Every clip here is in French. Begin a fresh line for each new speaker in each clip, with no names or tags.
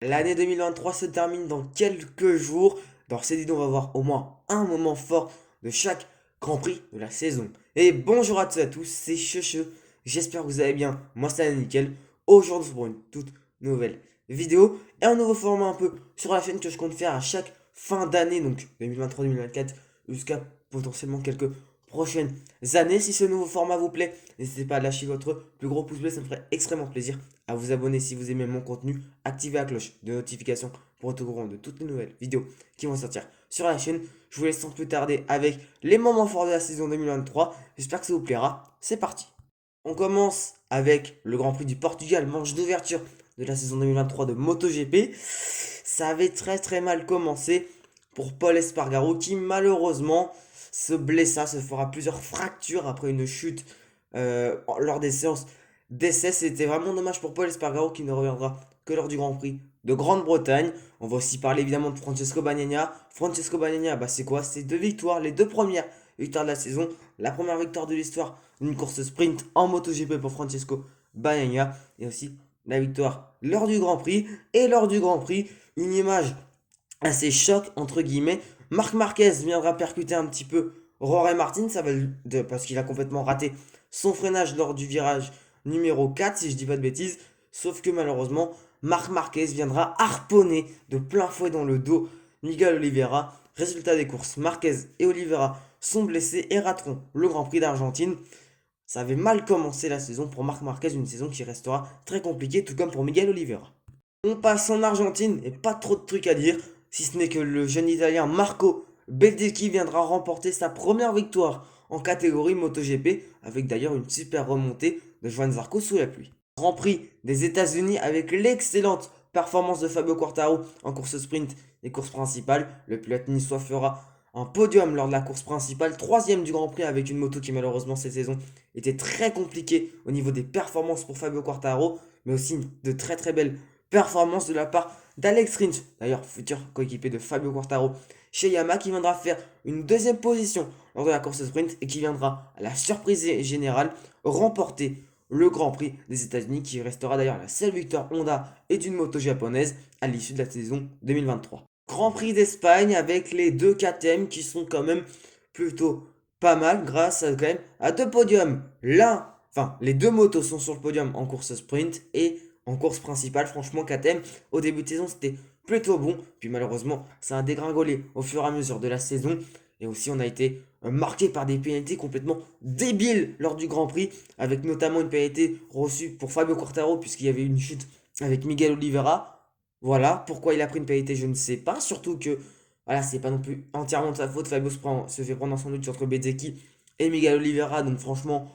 L'année 2023 se termine dans quelques jours. Dans cette vidéo, on va voir au moins un moment fort de chaque Grand Prix de la saison. Et bonjour à tous et à tous, c'est Cheche. J'espère que vous allez bien. Moi, c'est nickel. Aujourd'hui, pour une toute nouvelle vidéo et un nouveau format un peu sur la chaîne que je compte faire à chaque fin d'année, donc 2023-2024, jusqu'à potentiellement quelques prochaines années. Si ce nouveau format vous plaît, n'hésitez pas à lâcher votre plus gros pouce bleu, ça me ferait extrêmement plaisir. À vous abonner si vous aimez mon contenu, activez la cloche de notification pour être au courant de toutes les nouvelles vidéos qui vont sortir sur la chaîne. Je vous laisse sans plus tarder avec les moments forts de la saison 2023. J'espère que ça vous plaira. C'est parti. On commence avec le Grand Prix du Portugal, manche d'ouverture de la saison 2023 de MotoGP. Ça avait très mal commencé pour Paul Espargaro qui malheureusement se blessa, se fera plusieurs fractures après une chute lors des séances d'essai. C'était vraiment dommage pour Paul Espargaro qui ne reviendra que lors du Grand Prix de Grande-Bretagne. On va aussi parler évidemment de Francesco Bagnaia. Francesco Bagnaia, bah c'est quoi? C'est 2 victoires, les 2 premières victoires de la saison. La première victoire de l'histoire d'une course sprint en MotoGP pour Francesco Bagnaia. Et aussi la victoire lors du Grand Prix. Et lors du Grand Prix, une image assez choc entre guillemets. Marc Marquez viendra percuter un petit peu Rory Martin, parce qu'il a complètement raté son freinage lors du virage numéro 4 si je dis pas de bêtises. Sauf que malheureusement, Marc Marquez viendra harponner de plein fouet dans le dos Miguel Oliveira. Résultat des courses, Marquez et Oliveira sont blessés et rateront le Grand Prix d'Argentine. Ça avait mal commencé la saison pour Marc Marquez, une saison qui restera très compliquée, tout comme pour Miguel Oliveira. On passe en Argentine et pas trop de trucs à dire, si ce n'est que le jeune Italien Marco Bezzecchi viendra remporter sa première victoire en catégorie MotoGP, avec d'ailleurs une super remontée de Joan Zarco sous la pluie. Grand Prix des États-Unis avec l'excellente performance de Fabio Quartararo en course sprint et course principale. Le pilote niçois fera un podium lors de la course principale, troisième du Grand Prix avec une moto qui malheureusement cette saison était très compliquée au niveau des performances pour Fabio Quartararo, mais aussi de très belles performances de la part d'Alex Rins, d'ailleurs futur coéquipier de Fabio Quartararo chez Yamaha, qui viendra faire une deuxième position lors de la course sprint et qui viendra à la surprise générale remporter le Grand Prix des États-Unis, qui restera d'ailleurs la seule victoire Honda et d'une moto japonaise à l'issue de la saison 2023. Grand Prix d'Espagne avec les deux KTM qui sont quand même plutôt pas mal grâce à, quand même, à 2 podiums. Les 2 motos sont sur le podium en course sprint et en course principale. Franchement, KTM au début de saison c'était plutôt bon. Puis malheureusement, ça a dégringolé au fur et à mesure de la saison. Et aussi, on a été marqué par des pénalités complètement débiles lors du Grand Prix, avec notamment une pénalité reçue pour Fabio Quartararo, puisqu'il y avait une chute avec Miguel Oliveira. Voilà, pourquoi il a pris une pénalité, je ne sais pas. Surtout que, voilà, c'est pas non plus entièrement de sa faute. Fabio se fait prendre dans son lutte entre Bezzecchi et Miguel Oliveira. Donc, franchement,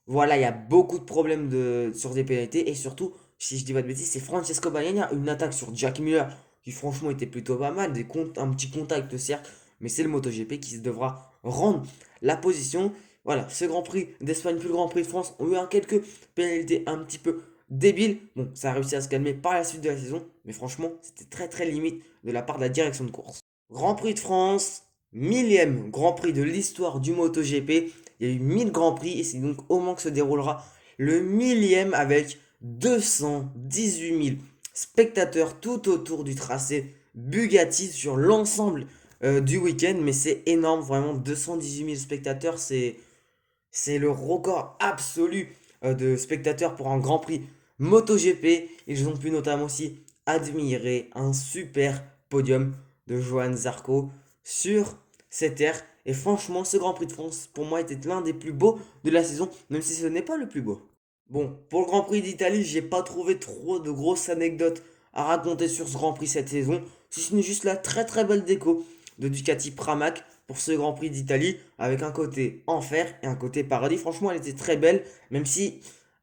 voilà, il y a beaucoup de problèmes sur des pénalités. Et surtout, si je dis pas de bêtises, c'est Francesco Bagnaia, une attaque sur Jack Miller qui franchement était plutôt pas mal, un petit contact certes, mais c'est le MotoGP qui devra rendre la position. Voilà, ce Grand Prix d'Espagne puis le Grand Prix de France ont eu quelques pénalités un petit peu débiles. Bon, ça a réussi à se calmer par la suite de la saison, mais franchement, c'était très limite de la part de la direction de course. Grand Prix de France, millième Grand Prix de l'histoire du MotoGP. Il y a eu 1000 Grands Prix et c'est donc au Mans que se déroulera le millième avec 218 000 spectateurs tout autour du tracé Bugatti sur l'ensemble du week-end. Mais c'est énorme, vraiment 218 000 spectateurs, c'est le record absolu de spectateurs pour un Grand Prix MotoGP. Ils ont pu notamment aussi admirer un super podium de Johan Zarco sur cette aire. Et franchement, ce Grand Prix de France, pour moi, était l'un des plus beaux de la saison, même si ce n'est pas le plus beau. Bon, pour le Grand Prix d'Italie, j'ai pas trouvé trop de grosses anecdotes à raconter sur ce Grand Prix cette saison, si ce n'est juste la très belle déco de Ducati Pramac pour ce Grand Prix d'Italie, avec un côté enfer et un côté paradis. Franchement, elle était très belle, même si,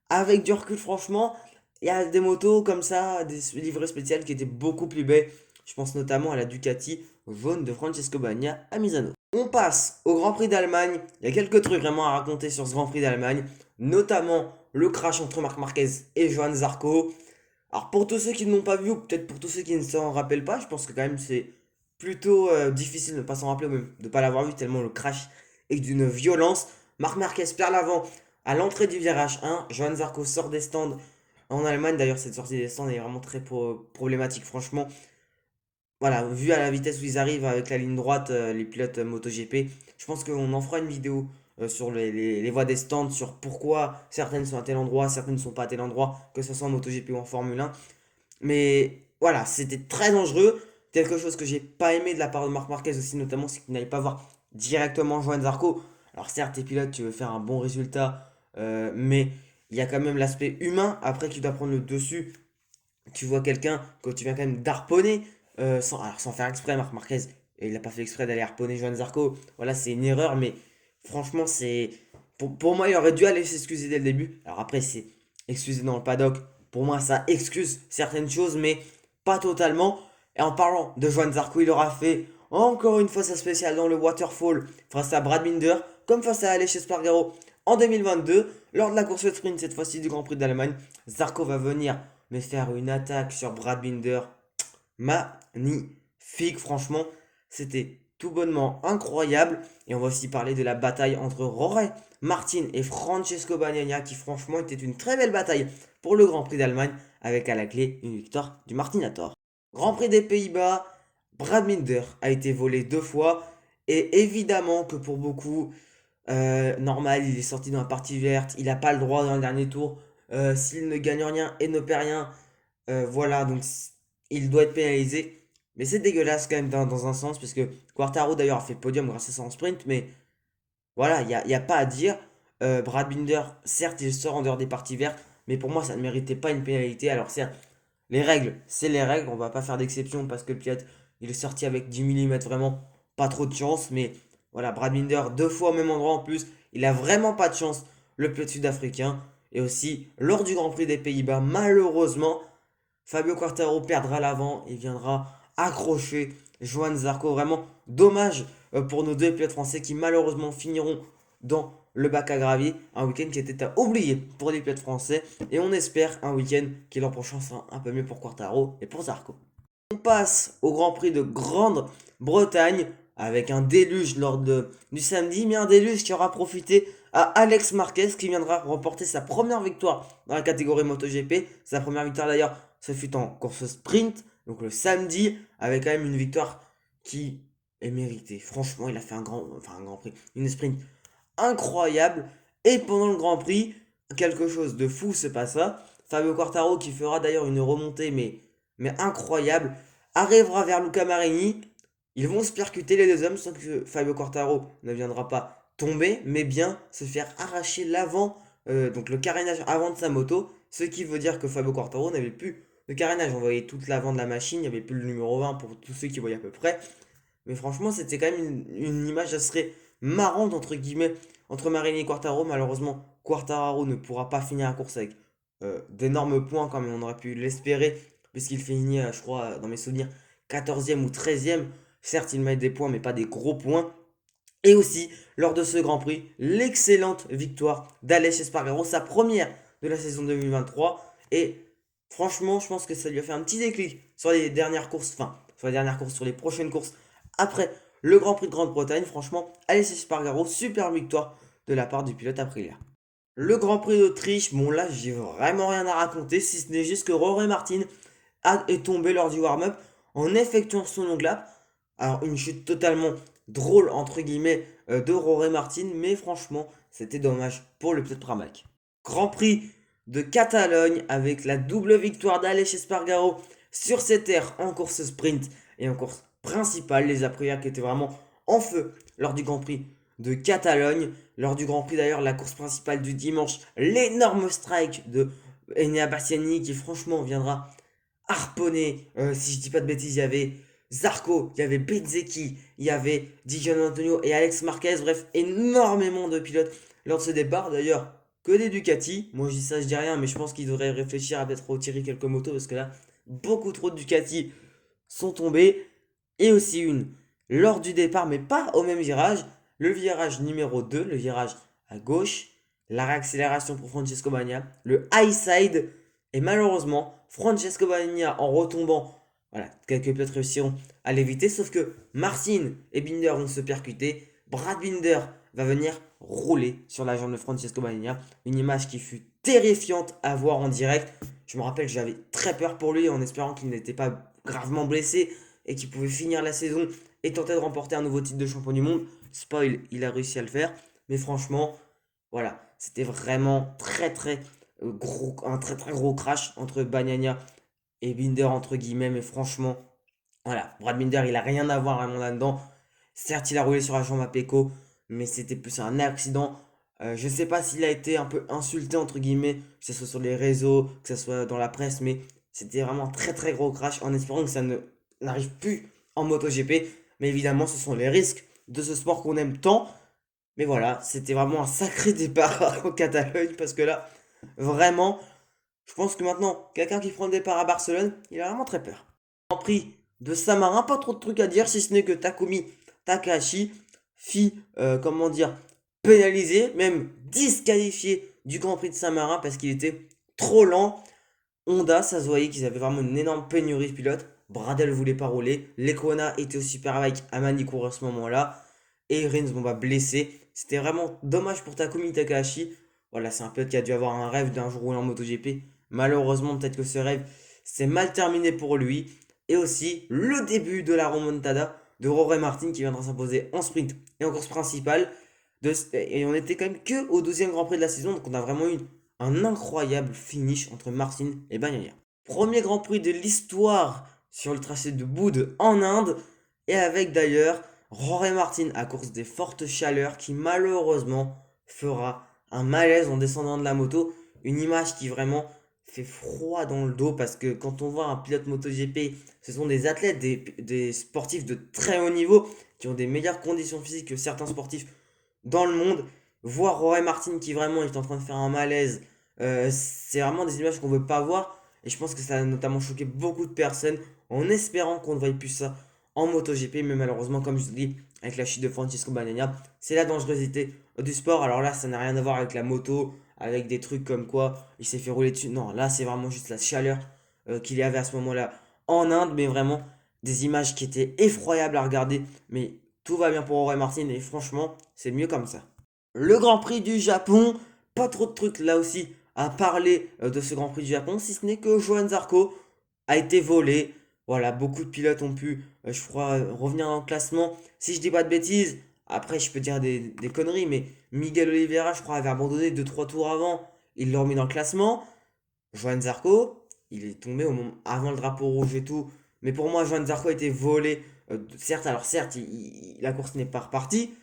avec du recul, franchement, il y a des motos comme ça, des livrets spéciales qui étaient beaucoup plus belles. Je pense notamment à la Ducati jaune de Francesco Bagna à Misano. On passe au Grand Prix d'Allemagne. Il y a quelques trucs vraiment à raconter sur ce Grand Prix d'Allemagne, notamment le crash entre Marc Marquez et Johan Zarco. Alors pour tous ceux qui ne l'ont pas vu, ou peut-être pour tous ceux qui ne s'en rappellent pas, je pense que quand même c'est plutôt difficile de ne pas s'en rappeler ou même de ne pas l'avoir vu tellement le crash est d'une violence. Marc Marquez perd l'avant à l'entrée du virage 1, Johan Zarco sort des stands En Allemagne, d'ailleurs, cette sortie des stands est vraiment très problématique. Franchement, voilà, vu à la vitesse où ils arrivent avec la ligne droite, les pilotes MotoGP, je pense qu'on en fera une vidéo sur les voies des stands, sur pourquoi certaines sont à tel endroit, certaines ne sont pas à tel endroit, que ce soit en MotoGP ou en Formule 1. Mais voilà, c'était très dangereux. Quelque chose que j'ai pas aimé de la part de Marc Marquez aussi, notamment, c'est qu'il n'allait pas voir directement Johan Zarco. Alors certes, t'es pilote, tu veux faire un bon résultat, mais il y a quand même l'aspect humain après qui doit prendre le dessus. Tu vois quelqu'un que tu viens quand même d'harponner, sans faire exprès, Marc Marquez, et il n'a pas fait exprès d'aller harponner Johan Zarco. Voilà, c'est une erreur, mais franchement, c'est. Pour moi, il aurait dû aller s'excuser dès le début. Alors après, c'est excuser dans le paddock. Pour moi, ça excuse certaines choses, mais pas totalement. Et en parlant de Johan Zarco, il aura fait encore une fois sa spéciale dans le Waterfall face à Brad Binder, comme face à Aleix Espargaro en 2022, lors de la course sprint, cette fois-ci du Grand Prix d'Allemagne. Zarco va venir mais faire une attaque sur Brad Binder, magnifique, franchement, c'était tout bonnement incroyable. Et on va aussi parler de la bataille entre Jorge Martin et Francesco Bagnaia, qui franchement était une très belle bataille pour le Grand Prix d'Allemagne, avec à la clé une victoire du Martinator. Grand Prix des Pays-Bas, Brad Binder a été volé 2 fois, et évidemment que pour beaucoup, normal, il est sorti dans la partie verte, il n'a pas le droit dans le dernier tour. S'il ne gagne rien et ne perd rien, voilà, donc il doit être pénalisé. Mais c'est dégueulasse quand même dans un sens, parce que Quartaro d'ailleurs a fait podium grâce à son sprint, mais voilà, y a pas à dire. Brad Binder, certes, il sort en dehors des parties vertes, mais pour moi, ça ne méritait pas une pénalité. Alors, certes, les règles, c'est les règles, on va pas faire d'exception parce que le pilote, il est sorti avec 10 mm, vraiment pas trop de chance, mais voilà, Brad Binder, 2 fois au même endroit en plus, il a vraiment pas de chance, le pilote sud-africain. Et aussi, lors du Grand Prix des Pays-Bas, malheureusement, Fabio Quartaro perdra l'avant et viendra accrocher Johan Zarco. Vraiment dommage pour nos deux pilotes français qui malheureusement finiront dans le bac à gravier. Un week-end qui était à oublier pour les pilotes français. Et on espère un week-end qui l'an prochain sera un peu mieux pour Quartaro et pour Zarco. On passe au Grand Prix de Grande-Bretagne avec un déluge du samedi, mais un déluge qui aura profité à Alex Marquez qui viendra remporter sa première victoire dans la catégorie MotoGP. Sa première victoire d'ailleurs, ce fut en course sprint, donc le samedi, avec quand même une victoire qui est méritée. Franchement, il a fait un grand prix, une sprint incroyable. Et pendant le Grand Prix, quelque chose de fou se passa. Fabio Quartaro, qui fera d'ailleurs une remontée, mais incroyable, arrivera vers Luca Marini. Ils vont se percuter les deux hommes, sans que Fabio Quartaro ne viendra pas tomber, mais bien se faire arracher l'avant, donc le carénage avant de sa moto. Ce qui veut dire que Fabio Quartaro n'avait plus de carénage. On voyait toute l'avant de la machine, il n'y avait plus le numéro 20 pour tous ceux qui voyaient à peu près. Mais franchement, c'était quand même une image assez marrante, entre guillemets, entre Marini et Quartaro. Malheureusement, Quartaro ne pourra pas finir la course avec d'énormes points comme on aurait pu l'espérer, puisqu'il finit, je crois, dans mes souvenirs, 14e ou 13e. Certes, il met des points, mais pas des gros points. Et aussi, lors de ce Grand Prix, l'excellente victoire d'Aleix Espargaro, sa première de la saison 2023. Et franchement, je pense que ça lui a fait un petit déclic sur les dernières courses, enfin, sur les dernières courses, sur les prochaines courses après le Grand Prix de Grande-Bretagne. Franchement, Aleix Espargaro, super victoire de la part du pilote Aprilia. Le Grand Prix d'Autriche, bon là, j'ai vraiment rien à raconter, si ce n'est juste que Rory Martin est tombé lors du warm-up en effectuant son long lap. Alors, une chute totalement drôle, entre guillemets, de Rory Martin, mais franchement, c'était dommage pour le pilote Pramac. Grand Prix de Catalogne avec la double victoire d'Aleix Espargaro sur cette aire en course sprint et en course principale. Les Aprilia qui étaient vraiment en feu lors du Grand Prix de Catalogne. Lors du Grand Prix d'ailleurs, la course principale du dimanche, l'énorme strike de Enea Bastiani qui franchement viendra harponner, si je dis pas de bêtises, il y avait Zarco, il y avait Bezzecchi, il y avait Di Antonio et Alex Marquez, bref, énormément de pilotes lors de ce départ. D'ailleurs, que des Ducati. Moi je dis ça, je dis rien, mais je pense qu'ils devraient réfléchir à peut-être retirer quelques motos parce que là, beaucoup trop de Ducati sont tombés. Et aussi une lors du départ, mais pas au même virage. Le virage numéro 2, le virage à gauche, la réaccélération pour Francesco Bagnaia, le high side. Et malheureusement, Francesco Bagnaia en retombant, voilà, quelques pilotes réussiront à l'éviter. Sauf que Martin et Binder vont se percuter. Brad Binder va venir rouler sur la jambe de Francesco Bagnaia. Une image qui fut terrifiante à voir en direct. Je me rappelle que j'avais très peur pour lui en espérant qu'il n'était pas gravement blessé et qu'il pouvait finir la saison et tenter de remporter un nouveau titre de champion du monde. Spoil, il a réussi à le faire. Mais franchement, voilà, c'était vraiment gros, un très très gros crash entre Bagnaia et Binder entre guillemets. Mais franchement, voilà, Brad Binder, il a rien à voir vraiment là-dedans. Certes, il a roulé sur la jambe à Pecco, mais c'était plus un accident. Je sais pas s'il a été un peu insulté, entre guillemets, que ce soit sur les réseaux, que ce soit dans la presse, mais c'était vraiment un très très gros crash en espérant que ça ne n'arrive plus en MotoGP. Mais évidemment, ce sont les risques de ce sport qu'on aime tant. Mais voilà, c'était vraiment un sacré départ au Catalogne parce que là, vraiment, je pense que maintenant, quelqu'un qui prend le départ à Barcelone, il a vraiment très peur. Grand Prix de Saint-Marin, pas trop de trucs à dire, si ce n'est que Takumi Takahashi fit, comment dire, pénalisé, même disqualifié du Grand Prix de Saint-Marin parce qu'il était trop lent. Honda, ça se voyait qu'ils avaient vraiment une énorme pénurie de pilotes. Bradel voulait pas rouler. Lecona était au Superbike à Manicourt à ce moment-là. Et Rins, bon bah blessé. C'était vraiment dommage pour Takumi Takahashi. Voilà, c'est un pilote qui a dû avoir un rêve d'un jour rouler en MotoGP. Malheureusement, peut-être que ce rêve s'est mal terminé pour lui. Et aussi le début de la remontada de Jorge Martin qui viendra s'imposer en sprint et en course principale. Et on était quand même que au 12e Grand Prix de la saison. Donc on a vraiment eu un incroyable finish entre Martin et Bagnaia. Premier Grand Prix de l'histoire sur le tracé de Boud en Inde. Et avec d'ailleurs Jorge Martin à cause des fortes chaleurs qui malheureusement fera un malaise en descendant de la moto. Une image qui vraiment fait froid dans le dos parce que quand on voit un pilote MotoGP, ce sont des athlètes, des sportifs de très haut niveau qui ont des meilleures conditions physiques que certains sportifs dans le monde. Voir Roy Martin qui vraiment est en train de faire un malaise, c'est vraiment des images qu'on ne veut pas voir. Et je pense que ça a notamment choqué beaucoup de personnes en espérant qu'on ne voie plus ça en MotoGP. Mais malheureusement, comme je vous dis, avec la chute de Francisco Bagnaia, c'est la dangerosité du sport. Alors là, ça n'a rien à voir avec la moto, avec des trucs comme quoi il s'est fait rouler dessus. Non, là, c'est vraiment juste la chaleur qu'il y avait à ce moment-là en Inde. Mais vraiment, des images qui étaient effroyables à regarder. Mais tout va bien pour Roy Martin et franchement, c'est mieux comme ça. Le Grand Prix du Japon, pas trop de trucs là aussi à parler de ce Grand Prix du Japon, si ce n'est que Johan Zarco a été volé. Voilà, beaucoup de pilotes ont pu, je crois, revenir dans le classement. Si je dis pas de bêtises, après je peux dire des conneries, mais Miguel Oliveira, je crois, avait abandonné deux trois tours avant. Il l'a remis dans le classement. Johan Zarco, il est tombé avant le drapeau rouge et tout. Mais pour moi, Johan Zarco a été volé. Certes, alors certes, la course n'est pas repartie.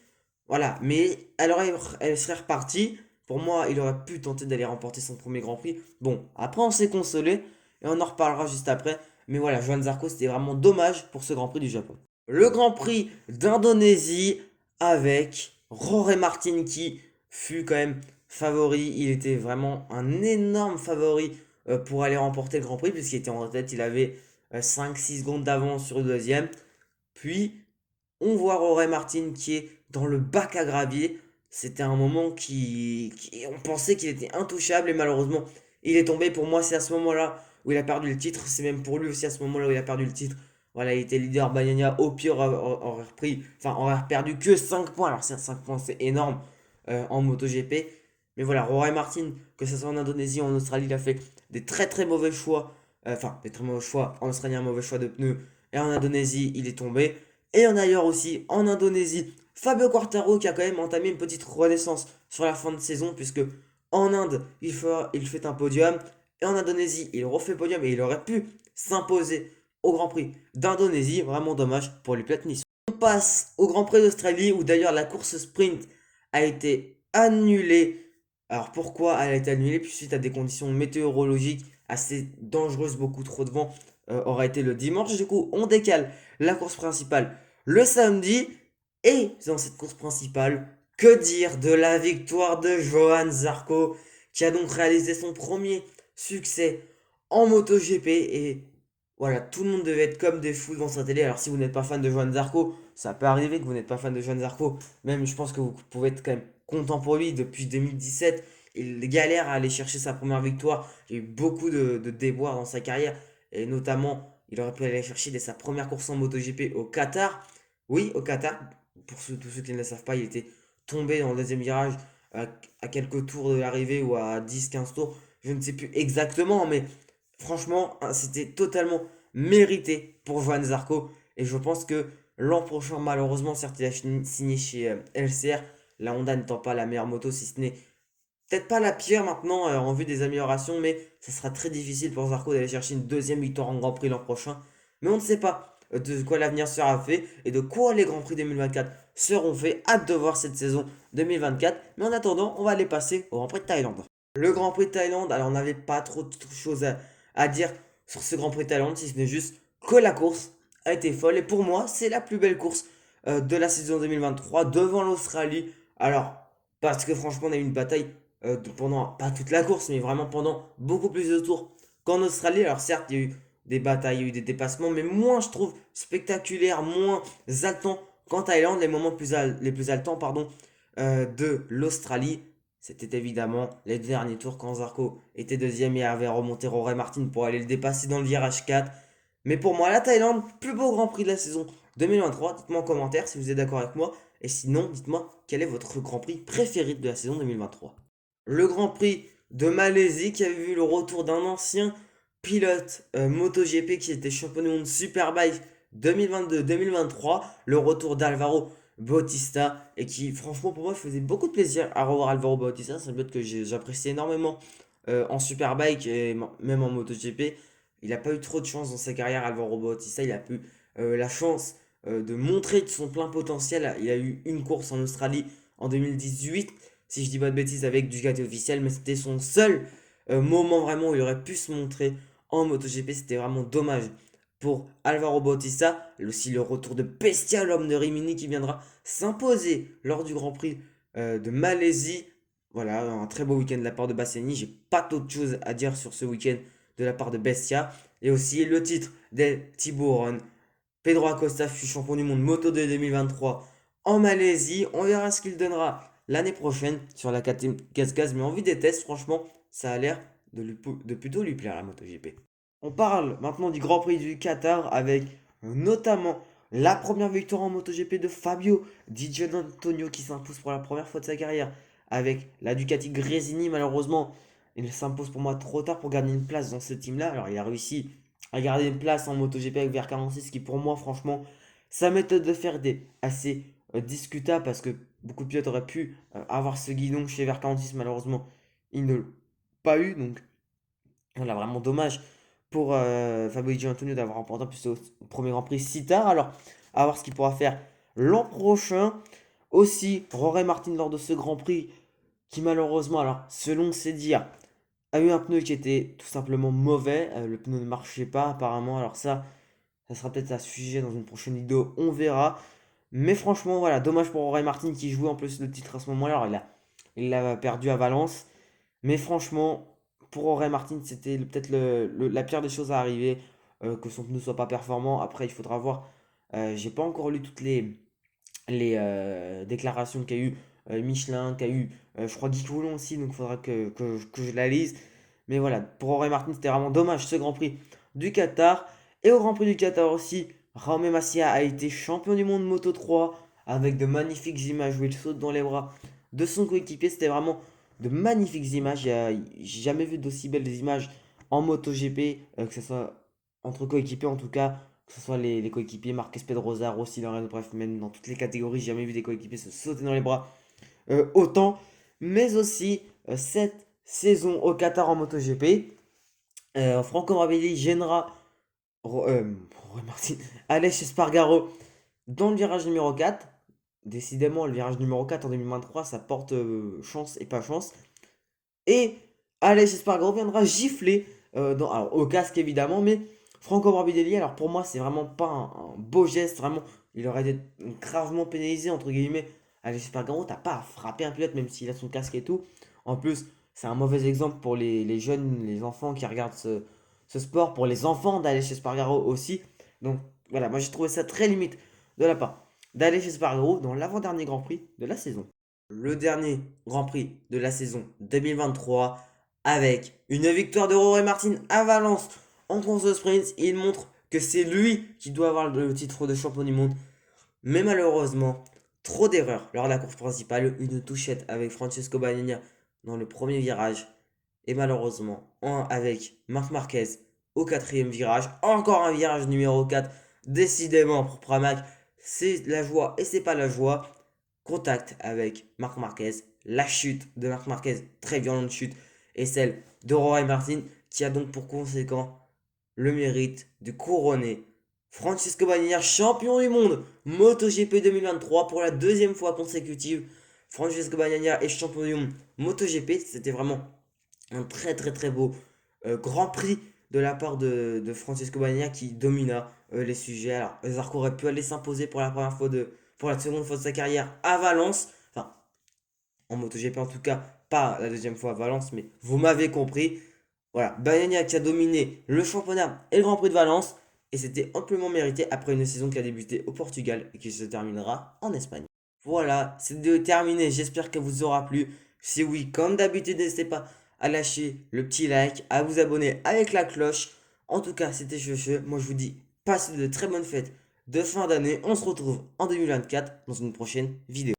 Voilà, mais elle serait repartie. Pour moi, il aurait pu tenter d'aller remporter son premier Grand Prix. Bon, après, on s'est consolé et on en reparlera juste après. Mais voilà, Johan Zarco, c'était vraiment dommage pour ce Grand Prix du Japon. Le Grand Prix d'Indonésie avec Jorge Martin qui fut quand même favori. Il était vraiment un énorme favori pour aller remporter le Grand Prix puisqu'il était en tête. Il avait 5-6 secondes d'avance sur le deuxième. Puis, on voit Jorge Martin qui est dans le bac à gravier. C'était un moment on pensait qu'il était intouchable et malheureusement, il est tombé. Pour moi, c'est à ce moment-là où il a perdu le titre. C'est même pour lui aussi à ce moment-là où il a perdu le titre. Voilà, il était leader. Bagnaia, au pire, aurait repris, enfin, aurait perdu que 5 points. Alors, 5 points, c'est énorme en MotoGP. Mais voilà, Jorge Martin, que ce soit en Indonésie ou en Australie, il a fait des très très mauvais choix. Enfin, des très mauvais choix. En Australie, un mauvais choix de pneus. Et en Indonésie, il est tombé. Et en ailleurs aussi, en Indonésie, Fabio Quartaro qui a quand même entamé une petite renaissance sur la fin de saison, puisque en Inde, il fait un podium, et en Indonésie, il refait podium, et il aurait pu s'imposer au Grand Prix d'Indonésie. Vraiment dommage pour les Nice. On passe au Grand Prix d'Australie, où d'ailleurs la course sprint a été annulée. Alors pourquoi elle a été annulée? Puis suite à des conditions météorologiques assez dangereuses, beaucoup trop de vent, aura été le dimanche. Du coup, on décale la course principale le samedi. Et dans cette course principale, que dire de la victoire de Johan Zarco, qui a donc réalisé son premier succès en MotoGP. Et voilà, tout le monde devait être comme des fous devant sa télé. Alors si vous n'êtes pas fan de Johan Zarco, ça peut arriver que vous n'êtes pas fan de Johan Zarco. Même je pense que vous pouvez être quand même content pour lui. Depuis 2017, il galère à aller chercher sa première victoire. Il y a eu beaucoup de déboires dans sa carrière. Et notamment, il aurait pu aller chercher dès sa première course en MotoGP au Qatar. Oui, au Qatar. Tous ceux qui ne le savent pas, il était tombé dans le deuxième virage à, à quelques tours de l'arrivée ou à 10-15 tours, je ne sais plus exactement, mais franchement, hein, c'était totalement mérité pour Johan Zarco. Et je pense que l'an prochain, malheureusement, certes, il a signé chez LCR, la Honda n'étant pas la meilleure moto, si ce n'est peut-être pas la pire maintenant en vue des améliorations, mais ça sera très difficile pour Zarco d'aller chercher une deuxième victoire en Grand Prix l'an prochain. Mais on ne sait pas de quoi l'avenir sera fait et de quoi les Grands Prix 2024 seront faits. Hâte de voir cette saison 2024. Mais en attendant, on va aller passer au Grand Prix de Thaïlande. Le Grand Prix de Thaïlande, alors on n'avait pas trop de choses à dire sur ce Grand Prix de Thaïlande, si ce n'est juste que la course a été folle. Et pour moi, c'est la plus belle course de la saison 2023 devant l'Australie. Alors, parce que franchement, on a eu une bataille pendant, pas toute la course, mais vraiment pendant beaucoup plus de tours qu'en Australie. Alors certes, il y a eu des batailles, il y a eu des dépassements, mais moins, je trouve, spectaculaires, moins haletants qu'en Thaïlande. Les moments les plus haletants, pardon, de l'Australie, c'était évidemment les derniers tours quand Zarco était deuxième et avait remonté Rory Martin pour aller le dépasser dans le virage 4. Mais pour moi, la Thaïlande, plus beau Grand Prix de la saison 2023. Dites-moi en commentaire si vous êtes d'accord avec moi. Et sinon, dites-moi quel est votre Grand Prix préféré de la saison 2023. Le Grand Prix de Malaisie qui avait vu le retour d'un ancien pilote MotoGP qui était champion du monde Superbike 2022-2023, le retour d'Alvaro Bautista et qui franchement pour moi faisait beaucoup de plaisir à revoir Alvaro Bautista, c'est un pilote que j'apprécie énormément en Superbike et même en MotoGP. Il n'a pas eu trop de chance dans sa carrière Alvaro Bautista, il a eu la chance de montrer son plein potentiel. Il a eu une course en Australie en 2018 si je dis pas de bêtises, avec Ducati officiel, mais c'était son seul moment vraiment où il aurait pu se montrer en MotoGP. C'était vraiment dommage pour Alvaro Bautista. Aussi le retour de Pestia, l'homme de Rimini, qui viendra s'imposer lors du Grand Prix de Malaisie. Voilà, un très beau week-end de la part de Bassani. J'ai pas d'autre chose à dire sur ce week-end de la part de Bestia. Et aussi le titre d'El Tiburon. Pedro Acosta fut champion du monde Moto 2 2023 en Malaisie. On verra ce qu'il donnera l'année prochaine sur la KTM Gaz, mais en vue des tests, franchement, ça a l'air de plutôt lui plaire la MotoGP. On parle maintenant du Grand Prix du Qatar avec notamment la première victoire en MotoGP de Fabio Di Giannantonio qui s'impose pour la première fois de sa carrière avec la Ducati Gresini. Malheureusement, il s'impose pour moi trop tard pour gagner une place dans ce team-là. Alors, il a réussi à garder une place en MotoGP avec VR46 qui, pour moi, franchement, sa méthode de faire des assez discutable parce que beaucoup de pilotes auraient pu avoir ce guidon chez VR46. Malheureusement, ils ne l'ont pas eu. Donc, voilà, vraiment dommage pour Fabio Di Antonio d'avoir remporté plus au premier Grand Prix si tard. Alors, à voir ce qu'il pourra faire l'an prochain. Aussi, Rory Martin lors de ce Grand Prix qui malheureusement, alors selon ses dires, a eu un pneu qui était tout simplement mauvais. Le pneu ne marchait pas apparemment. Alors ça sera peut-être à sujet dans une prochaine vidéo, on verra. Mais franchement, voilà, dommage pour Rory Martin qui jouait en plus le titre à ce moment-là. Alors il l'a perdu à Valence. Mais franchement, pour Rory Martin, c'était peut-être la pire des choses à arriver. Que son pneu soit pas performant. Après, il faudra voir. J'ai pas encore lu toutes les déclarations qu'a eu Michelin, qu'a eu, je crois, Guy Coulon aussi. Donc il faudra que je la lise. Mais voilà, pour Rory Martin, c'était vraiment dommage ce Grand Prix du Qatar. Et au Grand Prix du Qatar aussi, Raume Massia a été champion du monde Moto 3 avec de magnifiques images où il saute dans les bras de son coéquipier. C'était vraiment de magnifiques images. J'ai jamais vu d'aussi belles images en MotoGP, que ce soit entre coéquipiers en tout cas, que ce soit les coéquipiers Marquez Pedrosa, Rossi, Lorenzo, bref, même dans toutes les catégories, j'ai jamais vu des coéquipiers se sauter dans les bras autant. Mais aussi cette saison au Qatar en MotoGP, Franco Morbidelli gênera Roy Martin, Aleix Espargaro dans le virage numéro 4. Décidément, le virage numéro 4 en 2023, ça porte chance et pas chance. Et Aleix Espargaro viendra gifler, alors, au casque évidemment, mais Franco Morbidelli, alors pour moi, c'est vraiment pas un beau geste, vraiment, il aurait été gravement pénalisé, entre guillemets. Aleix Espargaro, t'as pas à frapper un pilote, même s'il a son casque et tout. En plus, c'est un mauvais exemple pour les jeunes, les enfants qui regardent ce sport, pour les enfants d'Aleix Espargaro aussi. Donc voilà, moi j'ai trouvé ça très limite de la part d'Aleix Espargaro dans l'avant-dernier Grand Prix de la saison. Le dernier Grand Prix de la saison 2023 avec une victoire de Rory Martin à Valence en course de sprint. Il montre que c'est lui qui doit avoir le titre de champion du monde. Mais malheureusement, Trop d'erreurs lors de la course principale, une touchette avec Francesco Bagnaia dans le premier virage, et malheureusement, avec Marc Marquez au quatrième virage, encore un virage numéro 4, décidément pour Pramac, c'est la joie et c'est pas la joie. Contact avec Marc Marquez, la chute de Marc Marquez, très violente chute, et celle de Rory Martin, qui a donc pour conséquent le mérite de couronner Francesco Bagnaia champion du monde MotoGP 2023 pour la deuxième fois consécutive. Francesco Bagnaia est champion du monde MotoGP. C'était vraiment un très très très beau grand prix de la part de Francesco Bagnaia qui domina les sujets. Alors, Zarco aurait pu aller s'imposer pour la première fois pour la seconde fois de sa carrière à Valence. Enfin, en MotoGP en tout cas, pas la deuxième fois à Valence, mais vous m'avez compris. Voilà, Bagnaia qui a dominé le championnat et le Grand Prix de Valence, et c'était amplement mérité après une saison qui a débuté au Portugal et qui se terminera en Espagne. Voilà, c'est terminé, j'espère qu'elle vous aura plu. Si oui, comme d'habitude, n'hésitez pas à lâcher le petit like, à vous abonner avec la cloche. En tout cas, c'était Cheveux. Moi, je vous dis, passez de très bonnes fêtes de fin d'année. On se retrouve en 2024 dans une prochaine vidéo.